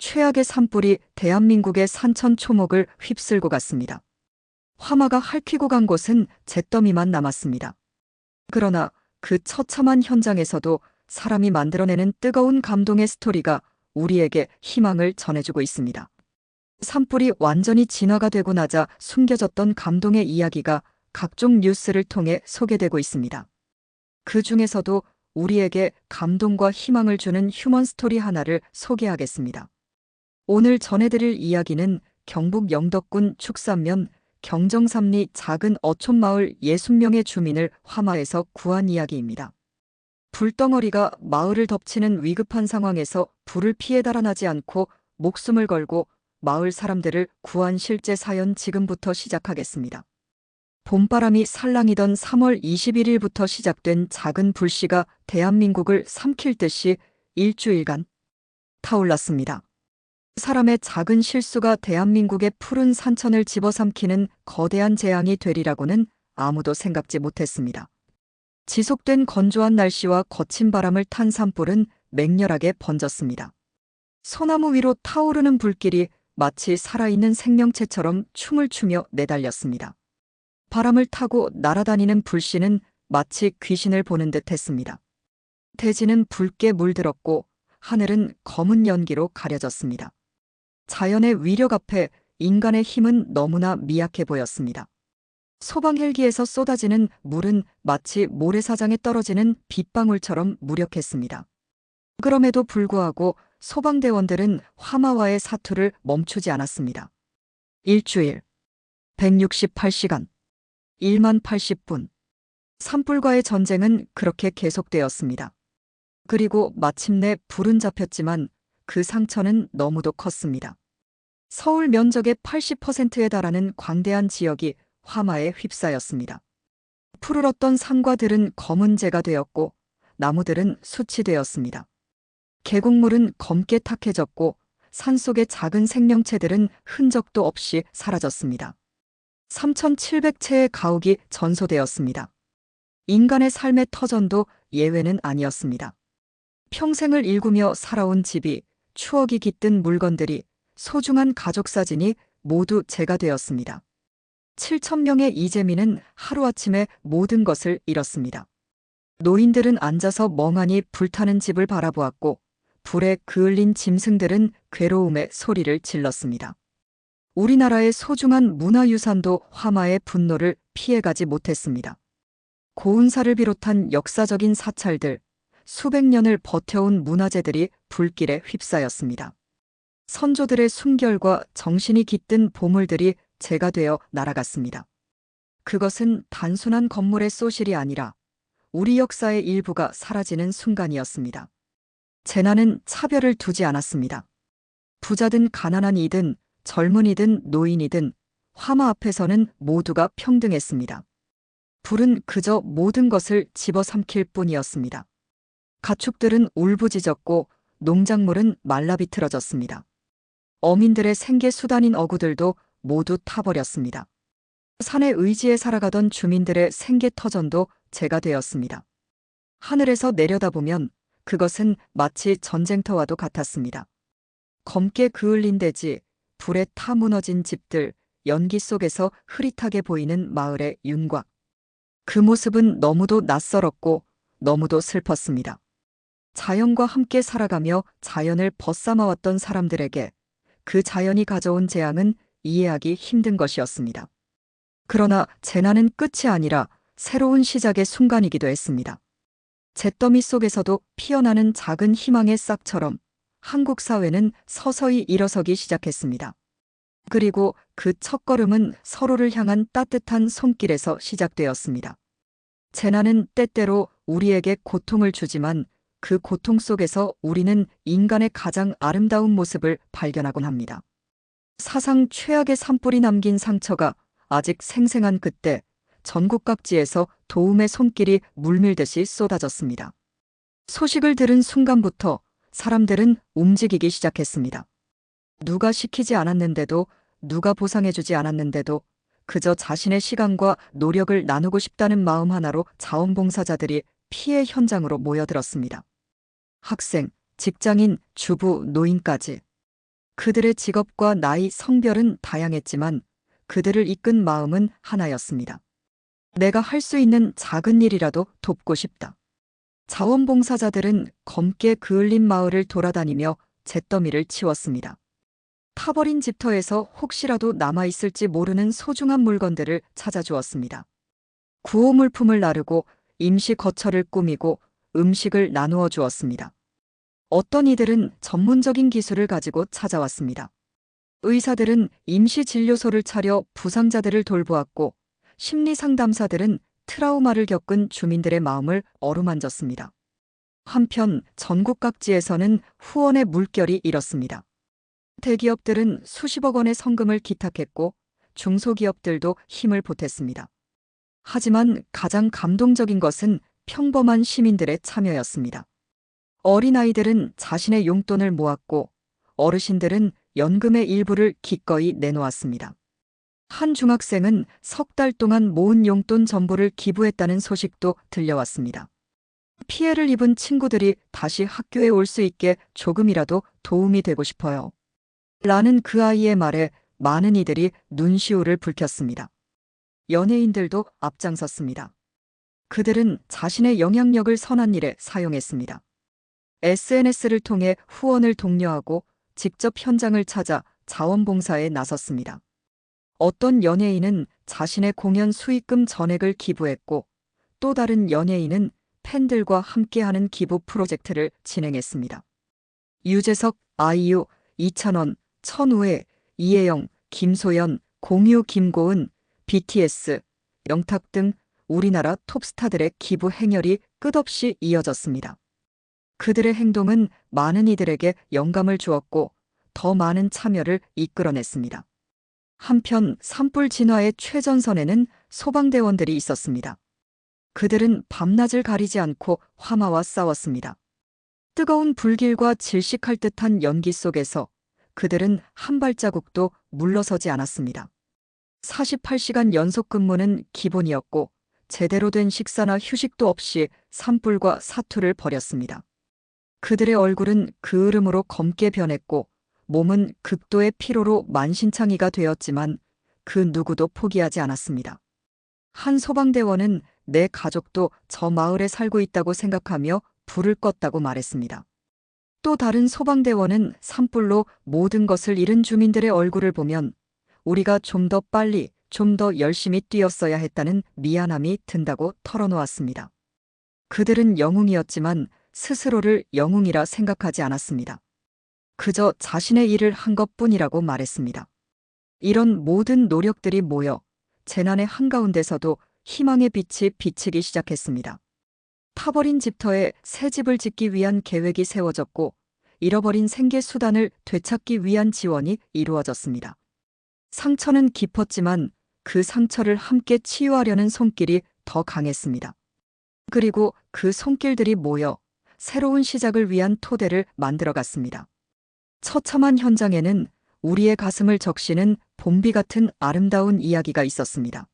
최악의 산불이 대한민국의 산천 초목을 휩쓸고 갔습니다. 화마가 핥히고 간 곳은 잿더미만 남았습니다. 그러나 그 처참한 현장에서도 사람이 만들어내는 뜨거운 감동의 스토리가 우리에게 희망을 전해주고 있습니다. 산불이 완전히 진화가 되고 나자 숨겨졌던 감동의 이야기가 각종 뉴스를 통해 소개되고 있습니다. 그 중에서도 우리에게 감동과 희망을 주는 휴먼 스토리 하나를 소개하겠습니다. 오늘 전해드릴 이야기는 경북 영덕군 축산면 경정삼리 작은 어촌마을 60명의 주민을 화마에서 구한 이야기입니다. 불덩어리가 마을을 덮치는 위급한 상황에서 불을 피해 달아나지 않고 목숨을 걸고 마을 사람들을 구한 실제 사연 지금부터 시작하겠습니다. 봄바람이 살랑이던 3월 21일부터 시작된 작은 불씨가 대한민국을 삼킬 듯이 일주일간 타올랐습니다. 사람의 작은 실수가 대한민국의 푸른 산천을 집어삼키는 거대한 재앙이 되리라고는 아무도 생각지 못했습니다. 지속된 건조한 날씨와 거친 바람을 탄 산불은 맹렬하게 번졌습니다. 소나무 위로 타오르는 불길이 마치 살아있는 생명체처럼 춤을 추며 내달렸습니다. 바람을 타고 날아다니는 불씨는 마치 귀신을 보는 듯 했습니다. 대지는 붉게 물들었고 하늘은 검은 연기로 가려졌습니다. 자연의 위력 앞에 인간의 힘은 너무나 미약해 보였습니다. 소방 헬기에서 쏟아지는 물은 마치 모래사장에 떨어지는 빗방울처럼 무력했습니다. 그럼에도 불구하고 소방대원들은 화마와의 사투를 멈추지 않았습니다. 일주일, 168시간, 1만 80분. 산불과의 전쟁은 그렇게 계속되었습니다. 그리고 마침내 불은 잡혔지만 그 상처는 너무도 컸습니다. 서울 면적의 80%에 달하는 광대한 지역이 화마에 휩싸였습니다. 푸르렀던 산과 들은 검은 재가 되었고 나무들은 숯이 되었습니다. 계곡물은 검게 탁해졌고 산속의 작은 생명체들은 흔적도 없이 사라졌습니다. 3,700채의 가옥이 전소되었습니다. 인간의 삶의 터전도 예외는 아니었습니다. 평생을 일구며 살아온 집이, 추억이 깃든 물건들이, 소중한 가족 사진이 모두 재가 되었습니다. 7,000명의 이재민은 하루아침에 모든 것을 잃었습니다. 노인들은 앉아서 멍하니 불타는 집을 바라보았고 불에 그을린 짐승들은 괴로움의 소리를 질렀습니다. 우리나라의 소중한 문화유산도 화마의 분노를 피해가지 못했습니다. 고운사를 비롯한 역사적인 사찰들, 수백 년을 버텨온 문화재들이 불길에 휩싸였습니다. 선조들의 숨결과 정신이 깃든 보물들이 재가 되어 날아갔습니다. 그것은 단순한 건물의 소실이 아니라 우리 역사의 일부가 사라지는 순간이었습니다. 재난은 차별을 두지 않았습니다. 부자든 가난한 이든 젊은이든 노인이든 화마 앞에서는 모두가 평등했습니다. 불은 그저 모든 것을 집어삼킬 뿐이었습니다. 가축들은 울부짖었고 농작물은 말라비틀어졌습니다. 어민들의 생계 수단인 어구들도 모두 타버렸습니다. 산의 의지에 살아가던 주민들의 생계터전도 재가 되었습니다. 하늘에서 내려다보면 그것은 마치 전쟁터와도 같았습니다. 검게 그을린 대지, 불에 타 무너진 집들, 연기 속에서 흐릿하게 보이는 마을의 윤곽. 그 모습은 너무도 낯설었고 너무도 슬펐습니다. 자연과 함께 살아가며 자연을 벗삼아왔던 사람들에게 그 자연이 가져온 재앙은 이해하기 힘든 것이었습니다. 그러나 재난은 끝이 아니라 새로운 시작의 순간이기도 했습니다. 잿더미 속에서도 피어나는 작은 희망의 싹처럼 한국 사회는 서서히 일어서기 시작했습니다. 그리고 그 첫걸음은 서로를 향한 따뜻한 손길에서 시작되었습니다. 재난은 때때로 우리에게 고통을 주지만 그 고통 속에서 우리는 인간의 가장 아름다운 모습을 발견하곤 합니다. 사상 최악의 산불이 남긴 상처가 아직 생생한 그때 전국 각지에서 도움의 손길이 물밀듯이 쏟아졌습니다. 소식을 들은 순간부터 사람들은 움직이기 시작했습니다. 누가 시키지 않았는데도, 누가 보상해주지 않았는데도 그저 자신의 시간과 노력을 나누고 싶다는 마음 하나로 자원봉사자들이 피해 현장으로 모여들었습니다. 학생, 직장인, 주부, 노인까지 그들의 직업과 나이, 성별은 다양했지만 그들을 이끈 마음은 하나였습니다. 내가 할 수 있는 작은 일이라도 돕고 싶다. 자원봉사자들은 검게 그을린 마을을 돌아다니며 잿더미를 치웠습니다. 타버린 집터에서 혹시라도 남아있을지 모르는 소중한 물건들을 찾아주었습니다. 구호물품을 나르고 임시 거처를 꾸미고 음식을 나누어 주었습니다. 어떤 이들은 전문적인 기술을 가지고 찾아왔습니다. 의사들은 임시 진료소를 차려 부상자들을 돌보았고 심리상담사들은 트라우마를 겪은 주민들의 마음을 어루만졌습니다. 한편 전국 각지에서는 후원의 물결이 일었습니다. 대기업들은 수십억 원의 성금을 기탁했고 중소기업들도 힘을 보탰습니다. 하지만 가장 감동적인 것은 평범한 시민들의 참여였습니다. 어린아이들은 자신의 용돈을 모았고 어르신들은 연금의 일부를 기꺼이 내놓았습니다. 한 중학생은 석 달 동안 모은 용돈 전부를 기부했다는 소식도 들려왔습니다. 피해를 입은 친구들이 다시 학교에 올 수 있게 조금이라도 도움이 되고 싶어요. 라는 그 아이의 말에 많은 이들이 눈시울을 붉혔습니다. 연예인들도 앞장섰습니다. 그들은 자신의 영향력을 선한 일에 사용했습니다. SNS를 통해 후원을 독려하고 직접 현장을 찾아 자원봉사에 나섰습니다. 어떤 연예인은 자신의 공연 수익금 전액을 기부했고 또 다른 연예인은 팬들과 함께하는 기부 프로젝트를 진행했습니다. 유재석, 아이유, 이찬원, 천우회, 이혜영, 김소연, 공유, 김고은, BTS, 영탁 등 우리나라 톱스타들의 기부 행렬이 끝없이 이어졌습니다. 그들의 행동은 많은 이들에게 영감을 주었고 더 많은 참여를 이끌어냈습니다. 한편 산불 진화의 최전선에는 소방대원들이 있었습니다. 그들은 밤낮을 가리지 않고 화마와 싸웠습니다. 뜨거운 불길과 질식할 듯한 연기 속에서 그들은 한 발자국도 물러서지 않았습니다. 48시간 연속 근무는 기본이었고 제대로 된 식사나 휴식도 없이 산불과 사투를 벌였습니다. 그들의 얼굴은 그을음으로 검게 변했고 몸은 극도의 피로로 만신창이가 되었지만 그 누구도 포기하지 않았습니다. 한 소방대원은 내 가족도 저 마을에 살고 있다고 생각하며 불을 껐다고 말했습니다. 또 다른 소방대원은 산불로 모든 것을 잃은 주민들의 얼굴을 보면 우리가 좀 더 빨리, 좀 더 열심히 뛰었어야 했다는 미안함이 든다고 털어놓았습니다. 그들은 영웅이었지만 스스로를 영웅이라 생각하지 않았습니다. 그저 자신의 일을 한 것뿐이라고 말했습니다. 이런 모든 노력들이 모여 재난의 한가운데서도 희망의 빛이 비치기 시작했습니다. 타버린 집터에 새 집을 짓기 위한 계획이 세워졌고 잃어버린 생계 수단을 되찾기 위한 지원이 이루어졌습니다. 상처는 깊었지만 그 상처를 함께 치유하려는 손길이 더 강했습니다. 그리고 그 손길들이 모여 새로운 시작을 위한 토대를 만들어갔습니다. 처참한 현장에는 우리의 가슴을 적시는 봄비 같은 아름다운 이야기가 있었습니다.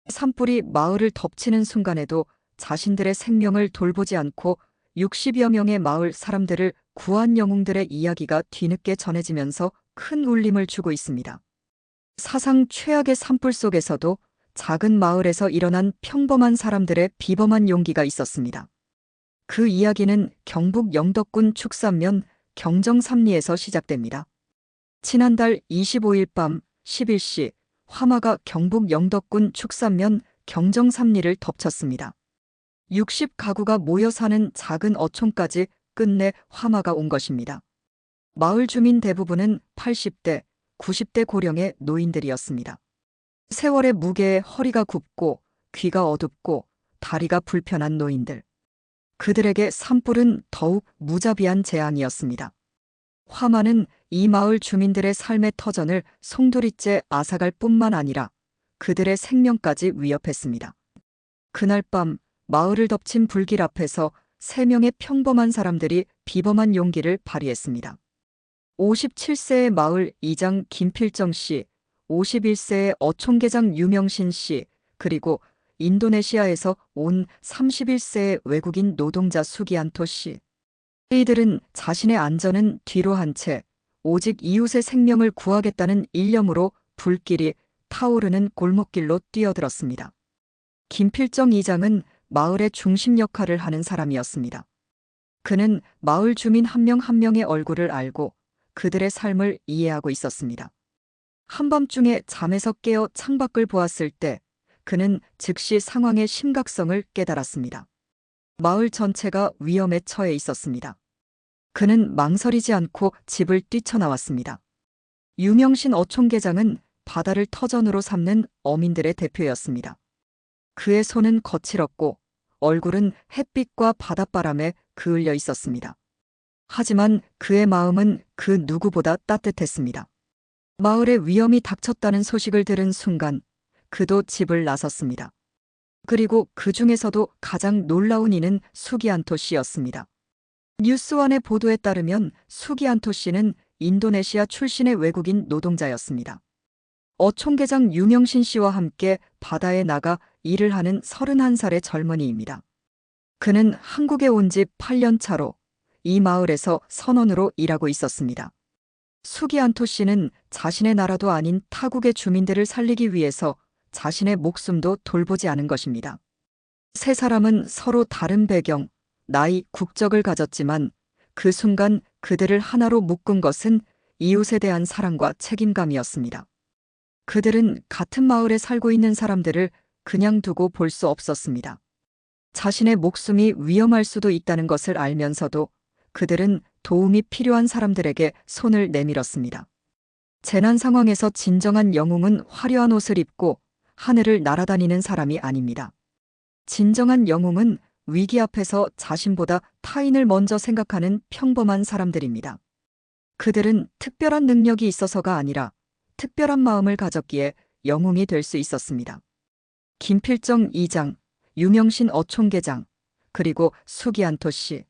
산불이 마을을 덮치는 순간에도 자신들의 생명을 돌보지 않고 60여 명의 마을 사람들을 구한 영웅들의 이야기가 뒤늦게 전해지면서 큰 울림을 주고 있습니다. 사상 최악의 산불 속에서도 작은 마을에서 일어난 평범한 사람들의 비범한 용기가 있었습니다. 그 이야기는 경북 영덕군 축산면 경정삼리에서 시작됩니다. 지난달 25일 밤 11시 화마가 경북 영덕군 축산면 경정삼리를 덮쳤습니다. 60가구가 모여 사는 작은 어촌까지 끝내 화마가 온 것입니다. 마을 주민 대부분은 80대, 90대 고령의 노인들이었습니다. 세월의 무게에 허리가 굽고 귀가 어둡고 다리가 불편한 노인들. 그들에게 산불은 더욱 무자비한 재앙이었습니다. 화마는 이 마을 주민들의 삶의 터전을 송두리째 앗아갈 뿐만 아니라 그들의 생명까지 위협했습니다. 그날 밤 마을을 덮친 불길 앞에서 3명의 평범한 사람들이 비범한 용기를 발휘했습니다. 57세의 마을 이장 김필정 씨, 51세의 어촌계장 유명신 씨, 그리고 인도네시아에서 온 31세의 외국인 노동자 수기안토 씨. 이들은 자신의 안전은 뒤로 한 채 오직 이웃의 생명을 구하겠다는 일념으로 불길이 타오르는 골목길로 뛰어들었습니다. 김필정 이장은 마을의 중심 역할을 하는 사람이었습니다. 그는 마을 주민 한 명 한 명의 얼굴을 알고 그들의 삶을 이해하고 있었습니다. 한밤중에 잠에서 깨어 창밖을 보았을 때 그는 즉시 상황의 심각성을 깨달았습니다. 마을 전체가 위험에 처해 있었습니다. 그는 망설이지 않고 집을 뛰쳐나왔습니다. 유명신 어촌계장은 바다를 터전으로 삼는 어민들의 대표였습니다. 그의 손은 거칠었고 얼굴은 햇빛과 바닷바람에 그을려 있었습니다. 하지만 그의 마음은 그 누구보다 따뜻했습니다. 마을에 위험이 닥쳤다는 소식을 들은 순간 그도 집을 나섰습니다. 그리고 그 중에서도 가장 놀라운 이는 수기안토 씨였습니다. 뉴스원의 보도에 따르면 수기안토 씨는 인도네시아 출신의 외국인 노동자였습니다. 어촌계장 유명신 씨와 함께 바다에 나가 일을 하는 31살의 젊은이입니다. 그는 한국에 온 지 8년 차로 이 마을에서 선원으로 일하고 있었습니다. 수기안토 씨는 자신의 나라도 아닌 타국의 주민들을 살리기 위해서 자신의 목숨도 돌보지 않은 것입니다. 세 사람은 서로 다른 배경, 나이, 국적을 가졌지만 그 순간 그들을 하나로 묶은 것은 이웃에 대한 사랑과 책임감이었습니다. 그들은 같은 마을에 살고 있는 사람들을 그냥 두고 볼 수 없었습니다. 자신의 목숨이 위험할 수도 있다는 것을 알면서도 그들은 도움이 필요한 사람들에게 손을 내밀었습니다. 재난 상황에서 진정한 영웅은 화려한 옷을 입고 하늘을 날아다니는 사람이 아닙니다. 진정한 영웅은 위기 앞에서 자신보다 타인을 먼저 생각하는 평범한 사람들입니다. 그들은 특별한 능력이 있어서가 아니라 특별한 마음을 가졌기에 영웅이 될 수 있었습니다. 김필정 이장, 유명신 어촌계장, 그리고 수기안토 씨.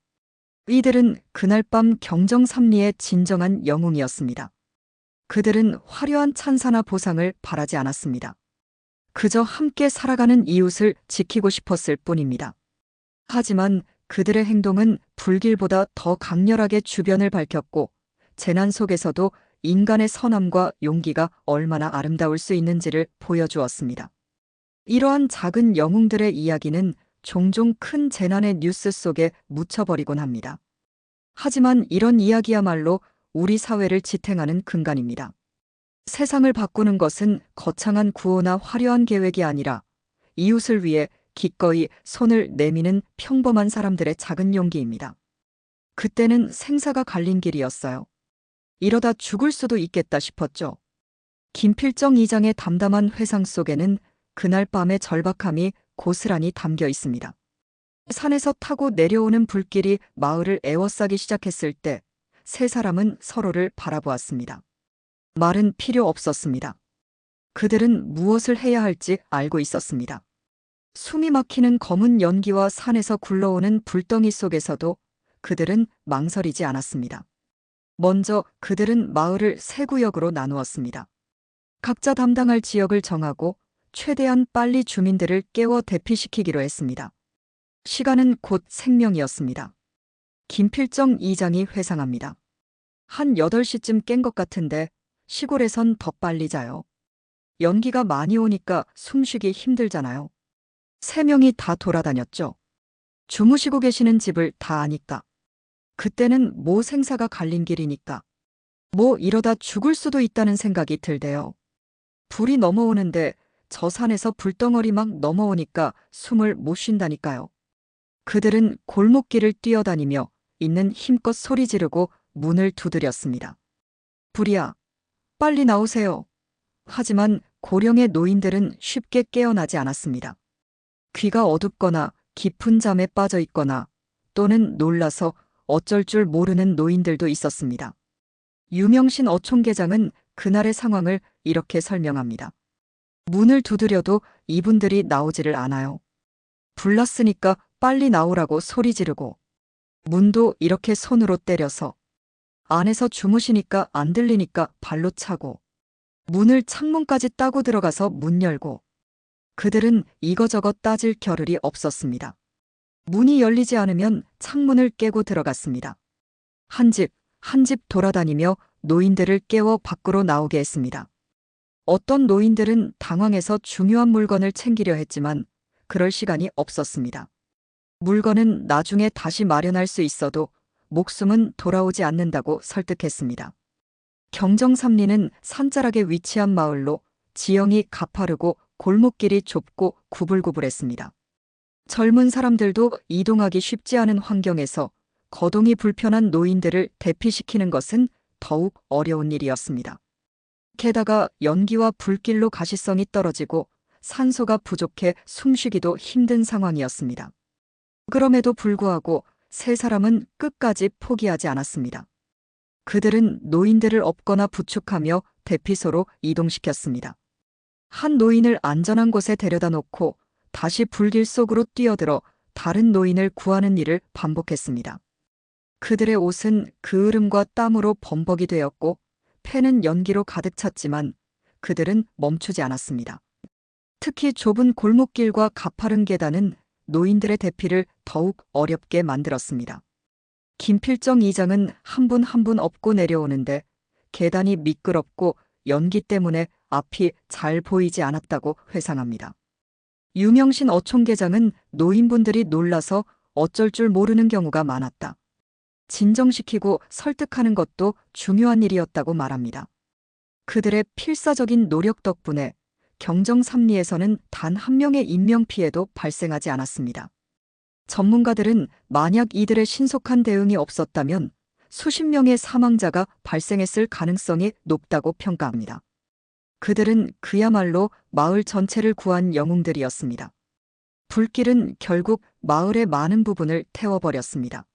이들은 그날 밤 경정삼리의 진정한 영웅이었습니다. 그들은 화려한 찬사나 보상을 바라지 않았습니다. 그저 함께 살아가는 이웃을 지키고 싶었을 뿐입니다. 하지만 그들의 행동은 불길보다 더 강렬하게 주변을 밝혔고 재난 속에서도 인간의 선함과 용기가 얼마나 아름다울 수 있는지를 보여주었습니다. 이러한 작은 영웅들의 이야기는 종종 큰 재난의 뉴스 속에 묻혀버리곤 합니다. 하지만 이런 이야기야말로 우리 사회를 지탱하는 근간입니다. 세상을 바꾸는 것은 거창한 구호나 화려한 계획이 아니라 이웃을 위해 기꺼이 손을 내미는 평범한 사람들의 작은 용기입니다. 그때는 생사가 갈린 길이었어요. 이러다 죽을 수도 있겠다 싶었죠. 김필정 이장의 담담한 회상 속에는 그날 밤의 절박함이 고스란히 담겨 있습니다. 산에서 타고 내려오는 불길이 마을을 에워싸기 시작했을 때 세 사람은 서로를 바라보았습니다. 말은 필요 없었습니다. 그들은 무엇을 해야 할지 알고 있었습니다. 숨이 막히는 검은 연기와 산에서 굴러오는 불덩이 속에서도 그들은 망설이지 않았습니다. 먼저 그들은 마을을 세 구역으로 나누었습니다. 각자 담당할 지역을 정하고 최대한 빨리 주민들을 깨워 대피시키기로 했습니다. 시간은 곧 생명이었습니다. 김필정 이장이 회상합니다. 한 8시쯤 깬 것 같은데 시골에선 더 빨리 자요. 연기가 많이 오니까 숨쉬기 힘들잖아요. 3명이 다 돌아다녔죠. 주무시고 계시는 집을 다 아니까. 그때는 뭐 생사가 갈린 길이니까. 뭐 이러다 죽을 수도 있다는 생각이 들대요. 불이 넘어오는데 저 산에서 불덩어리 막 넘어오니까 숨을 못 쉰다니까요. 그들은 골목길을 뛰어다니며 있는 힘껏 소리 지르고 문을 두드렸습니다. 불이야, 빨리 나오세요. 하지만 고령의 노인들은 쉽게 깨어나지 않았습니다. 귀가 어둡거나 깊은 잠에 빠져 있거나 또는 놀라서 어쩔 줄 모르는 노인들도 있었습니다. 유명신 어촌계장은 그날의 상황을 이렇게 설명합니다. 문을 두드려도 이분들이 나오지를 않아요. 불났으니까 빨리 나오라고 소리 지르고 문도 이렇게 손으로 때려서 안에서 주무시니까 안 들리니까 발로 차고 문을 창문까지 따고 들어가서 문 열고 그들은 이거저거 따질 겨를이 없었습니다. 문이 열리지 않으면 창문을 깨고 들어갔습니다. 한 집, 한 집 돌아다니며 노인들을 깨워 밖으로 나오게 했습니다. 어떤 노인들은 당황해서 중요한 물건을 챙기려 했지만 그럴 시간이 없었습니다. 물건은 나중에 다시 마련할 수 있어도 목숨은 돌아오지 않는다고 설득했습니다. 경정삼리는 산자락에 위치한 마을로 지형이 가파르고 골목길이 좁고 구불구불했습니다. 젊은 사람들도 이동하기 쉽지 않은 환경에서 거동이 불편한 노인들을 대피시키는 것은 더욱 어려운 일이었습니다. 게다가 연기와 불길로 가시성이 떨어지고 산소가 부족해 숨쉬기도 힘든 상황이었습니다. 그럼에도 불구하고 세 사람은 끝까지 포기하지 않았습니다. 그들은 노인들을 업거나 부축하며 대피소로 이동시켰습니다. 한 노인을 안전한 곳에 데려다 놓고 다시 불길 속으로 뛰어들어 다른 노인을 구하는 일을 반복했습니다. 그들의 옷은 그을음과 땀으로 범벅이 되었고 폐는 연기로 가득 찼지만 그들은 멈추지 않았습니다. 특히 좁은 골목길과 가파른 계단은 노인들의 대피를 더욱 어렵게 만들었습니다. 김필정 이장은 한 분 한 분 업고 내려오는데 계단이 미끄럽고 연기 때문에 앞이 잘 보이지 않았다고 회상합니다. 유명신 어촌계장은 노인분들이 놀라서 어쩔 줄 모르는 경우가 많았다. 진정시키고 설득하는 것도 중요한 일이었다고 말합니다. 그들의 필사적인 노력 덕분에 경정삼리에서는 단 한 명의 인명피해도 발생하지 않았습니다. 전문가들은 만약 이들의 신속한 대응이 없었다면 수십 명의 사망자가 발생했을 가능성이 높다고 평가합니다. 그들은 그야말로 마을 전체를 구한 영웅들이었습니다. 불길은 결국 마을의 많은 부분을 태워버렸습니다.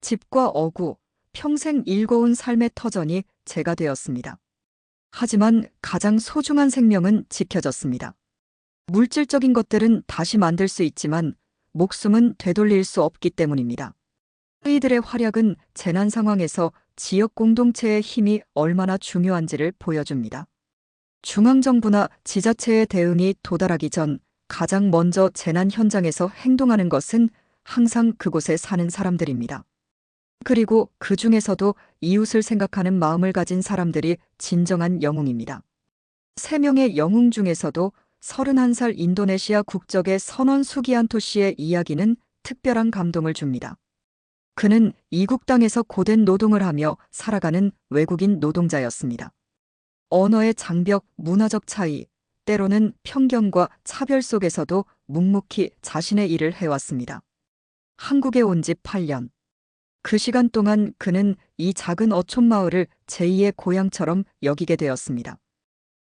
집과 어구, 평생 일궈온 삶의 터전이 재가 되었습니다. 하지만 가장 소중한 생명은 지켜졌습니다. 물질적인 것들은 다시 만들 수 있지만 목숨은 되돌릴 수 없기 때문입니다. 이들의 활약은 재난 상황에서 지역 공동체의 힘이 얼마나 중요한지를 보여줍니다. 중앙정부나 지자체의 대응이 도달하기 전 가장 먼저 재난 현장에서 행동하는 것은 항상 그곳에 사는 사람들입니다. 그리고 그 중에서도 이웃을 생각하는 마음을 가진 사람들이 진정한 영웅입니다. 3명의 영웅 중에서도 31살 인도네시아 국적의 선원 수기안토 씨의 이야기는 특별한 감동을 줍니다. 그는 이국 땅에서 고된 노동을 하며 살아가는 외국인 노동자였습니다. 언어의 장벽, 문화적 차이, 때로는 편견과 차별 속에서도 묵묵히 자신의 일을 해왔습니다. 한국에 온 지 8년. 그 시간 동안 그는 이 작은 어촌 마을을 제2의 고향처럼 여기게 되었습니다.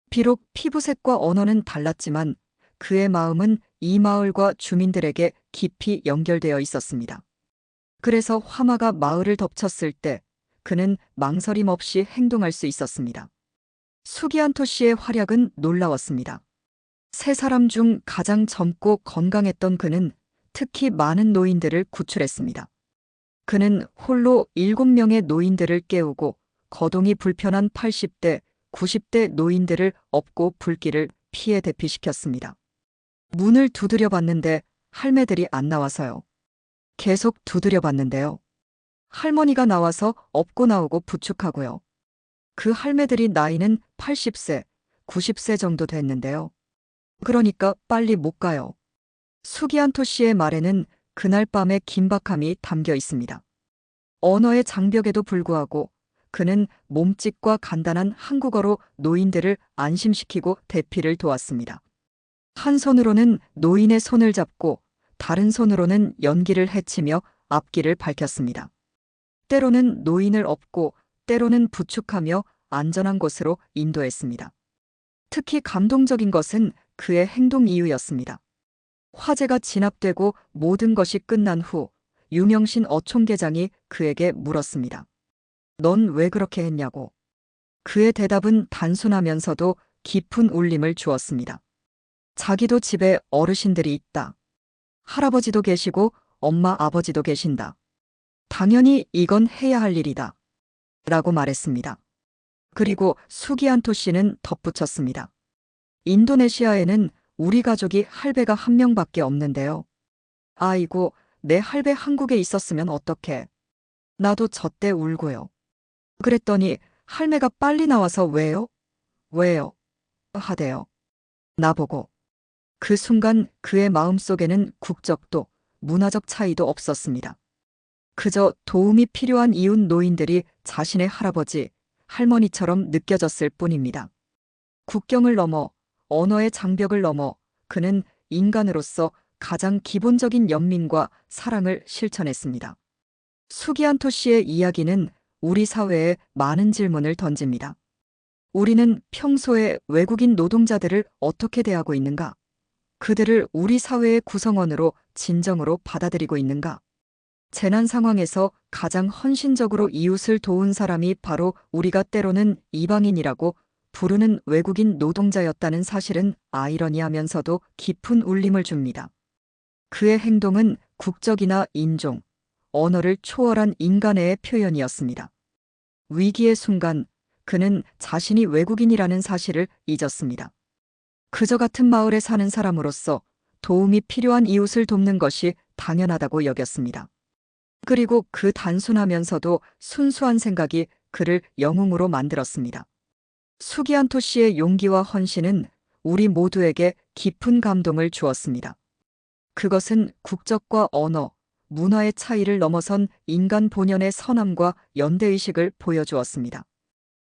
비록 피부색과 언어는 달랐지만 그의 마음은 이 마을과 주민들에게 깊이 연결되어 있었습니다. 그래서 화마가 마을을 덮쳤을 때 그는 망설임 없이 행동할 수 있었습니다. 수기안토 씨의 활약은 놀라웠습니다. 3사람 중 가장 젊고 건강했던 그는 특히 많은 노인들을 구출했습니다. 그는 홀로 7명의 노인들을 깨우고 거동이 불편한 80대, 90대 노인들을 업고 불길을 피해 대피시켰습니다. 문을 두드려 봤는데 할매들이 안 나와서요. 계속 두드려 봤는데요. 할머니가 나와서 업고 나오고 부축하고요. 그 할매들이 나이는 80세, 90세 정도 됐는데요. 그러니까 빨리 못 가요. 수기안토 씨의 말에는 그날 밤의 긴박함이 담겨 있습니다. 언어의 장벽에도 불구하고 그는 몸짓과 간단한 한국어로 노인들을 안심시키고 대피를 도왔습니다. 한 손으로는 노인의 손을 잡고 다른 손으로는 연기를 헤치며 앞길을 밝혔습니다. 때로는 노인을 업고 때로는 부축하며 안전한 곳으로 인도했습니다. 특히 감동적인 것은 그의 행동 이유였습니다. 화재가 진압되고 모든 것이 끝난 후 유명신 어촌계장이 그에게 물었습니다. 넌 왜 그렇게 했냐고. 그의 대답은 단순하면서도 깊은 울림을 주었습니다. 자기도 집에 어르신들이 있다. 할아버지도 계시고 엄마 아버지도 계신다. 당연히 이건 해야 할 일이다. 라고 말했습니다. 그리고 수기안토 씨는 덧붙였습니다. 인도네시아에는 우리 가족이 할배가 한 명밖에 없는데요. 아이고, 내 할배 한국에 있었으면 어떡해. 나도 저때 울고요. 그랬더니 할매가 빨리 나와서 왜요? 왜요? 하대요. 나보고. 그 순간 그의 마음속에는 국적도 문화적 차이도 없었습니다. 그저 도움이 필요한 이웃 노인들이 자신의 할아버지, 할머니처럼 느껴졌을 뿐입니다. 국경을 넘어, 언어의 장벽을 넘어 그는 인간으로서 가장 기본적인 연민과 사랑을 실천했습니다. 수기안토 씨의 이야기는 우리 사회에 많은 질문을 던집니다. 우리는 평소에 외국인 노동자들을 어떻게 대하고 있는가? 그들을 우리 사회의 구성원으로 진정으로 받아들이고 있는가? 재난 상황에서 가장 헌신적으로 이웃을 도운 사람이 바로 우리가 때로는 이방인이라고 부르는 외국인 노동자였다는 사실은 아이러니하면서도 깊은 울림을 줍니다. 그의 행동은 국적이나 인종, 언어를 초월한 인간애의 표현이었습니다. 위기의 순간 그는 자신이 외국인이라는 사실을 잊었습니다. 그저 같은 마을에 사는 사람으로서 도움이 필요한 이웃을 돕는 것이 당연하다고 여겼습니다. 그리고 그 단순하면서도 순수한 생각이 그를 영웅으로 만들었습니다. 수기안토 씨의 용기와 헌신은 우리 모두에게 깊은 감동을 주었습니다. 그것은 국적과 언어, 문화의 차이를 넘어선 인간 본연의 선함과 연대의식을 보여주었습니다.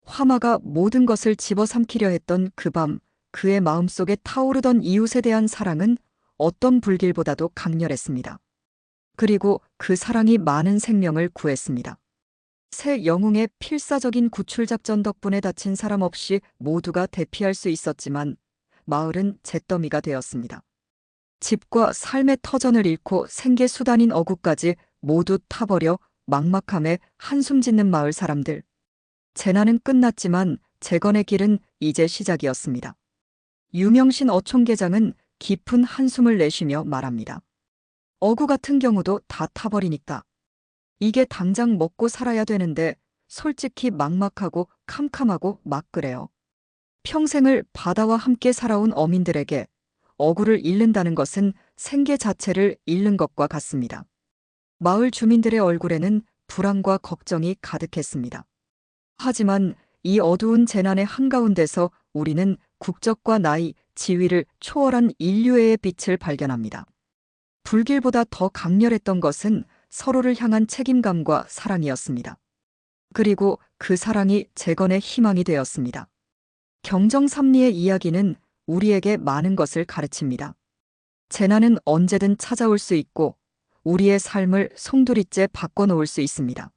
화마가 모든 것을 집어삼키려 했던 그 밤, 그의 마음속에 타오르던 이웃에 대한 사랑은 어떤 불길보다도 강렬했습니다. 그리고 그 사랑이 많은 생명을 구했습니다. 새 영웅의 필사적인 구출작전 덕분에 다친 사람 없이 모두가 대피할 수 있었지만 마을은 잿더미가 되었습니다. 집과 삶의 터전을 잃고 생계 수단인 어구까지 모두 타버려 막막함에 한숨 짓는 마을 사람들. 재난은 끝났지만 재건의 길은 이제 시작이었습니다. 유명신 어촌계장은 깊은 한숨을 내쉬며 말합니다. 어구 같은 경우도 다 타버리니까. 이게 당장 먹고 살아야 되는데 솔직히 막막하고 캄캄하고 막 그래요. 평생을 바다와 함께 살아온 어민들에게 어구를 잃는다는 것은 생계 자체를 잃는 것과 같습니다. 마을 주민들의 얼굴에는 불안과 걱정이 가득했습니다. 하지만 이 어두운 재난의 한가운데서 우리는 국적과 나이, 지위를 초월한 인류애의 빛을 발견합니다. 불길보다 더 강렬했던 것은 서로를 향한 책임감과 사랑이었습니다. 그리고 그 사랑이 재건의 희망이 되었습니다. 경정삼리의 이야기는 우리에게 많은 것을 가르칩니다. 재난은 언제든 찾아올 수 있고 우리의 삶을 송두리째 바꿔놓을 수 있습니다.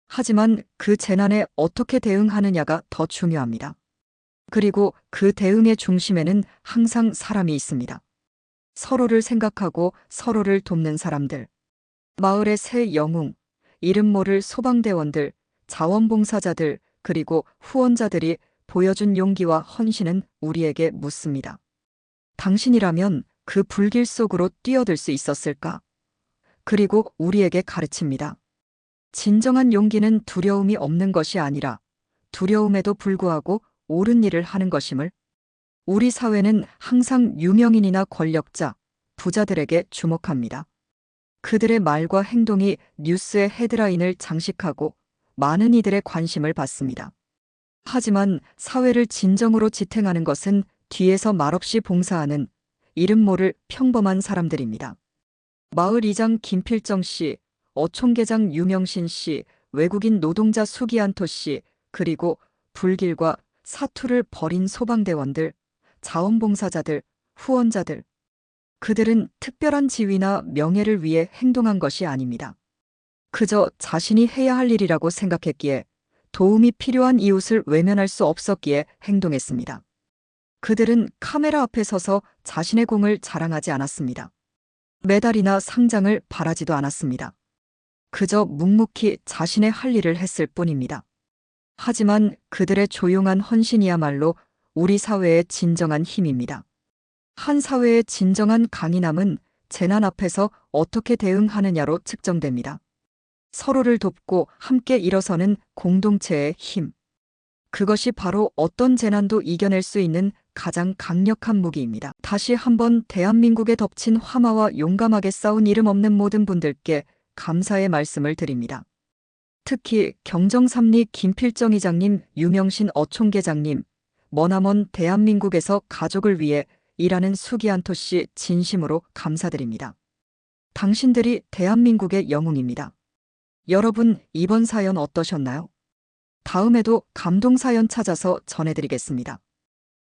하지만 그 재난에 어떻게 대응하느냐가 더 중요합니다. 그리고 그 대응의 중심에는 항상 사람이 있습니다. 서로를 생각하고 서로를 돕는 사람들. 마을의 새 영웅, 이름 모를 소방대원들, 자원봉사자들, 그리고 후원자들이 보여준 용기와 헌신은 우리에게 묻습니다. 당신이라면 그 불길 속으로 뛰어들 수 있었을까? 그리고 우리에게 가르칩니다. 진정한 용기는 두려움이 없는 것이 아니라 두려움에도 불구하고 옳은 일을 하는 것임을. 우리 사회는 항상 유명인이나 권력자, 부자들에게 주목합니다. 그들의 말과 행동이 뉴스의 헤드라인을 장식하고 많은 이들의 관심을 받습니다. 하지만 사회를 진정으로 지탱하는 것은 뒤에서 말없이 봉사하는 이름 모를 평범한 사람들입니다. 마을 이장 김필정 씨, 어촌계장 유명신 씨, 외국인 노동자 수기안토 씨, 그리고 불길과 사투를 벌인 소방대원들, 자원봉사자들, 후원자들. 그들은 특별한 지위나 명예를 위해 행동한 것이 아닙니다. 그저 자신이 해야 할 일이라고 생각했기에, 도움이 필요한 이웃을 외면할 수 없었기에 행동했습니다. 그들은 카메라 앞에 서서 자신의 공을 자랑하지 않았습니다. 메달이나 상장을 바라지도 않았습니다. 그저 묵묵히 자신의 할 일을 했을 뿐입니다. 하지만 그들의 조용한 헌신이야말로 우리 사회의 진정한 힘입니다. 한 사회의 진정한 강인함은 재난 앞에서 어떻게 대응하느냐로 측정됩니다. 서로를 돕고 함께 일어서는 공동체의 힘. 그것이 바로 어떤 재난도 이겨낼 수 있는 가장 강력한 무기입니다. 다시 한번 대한민국에 덮친 화마와 용감하게 싸운 이름 없는 모든 분들께 감사의 말씀을 드립니다. 특히 경정삼리 김필정 이장님, 유명신 어촌계장님, 머나먼 대한민국에서 가족을 위해 일하는 수기안토 씨 진심으로 감사드립니다. 당신들이 대한민국의 영웅입니다. 여러분, 이번 사연 어떠셨나요? 다음에도 감동 사연 찾아서 전해드리겠습니다.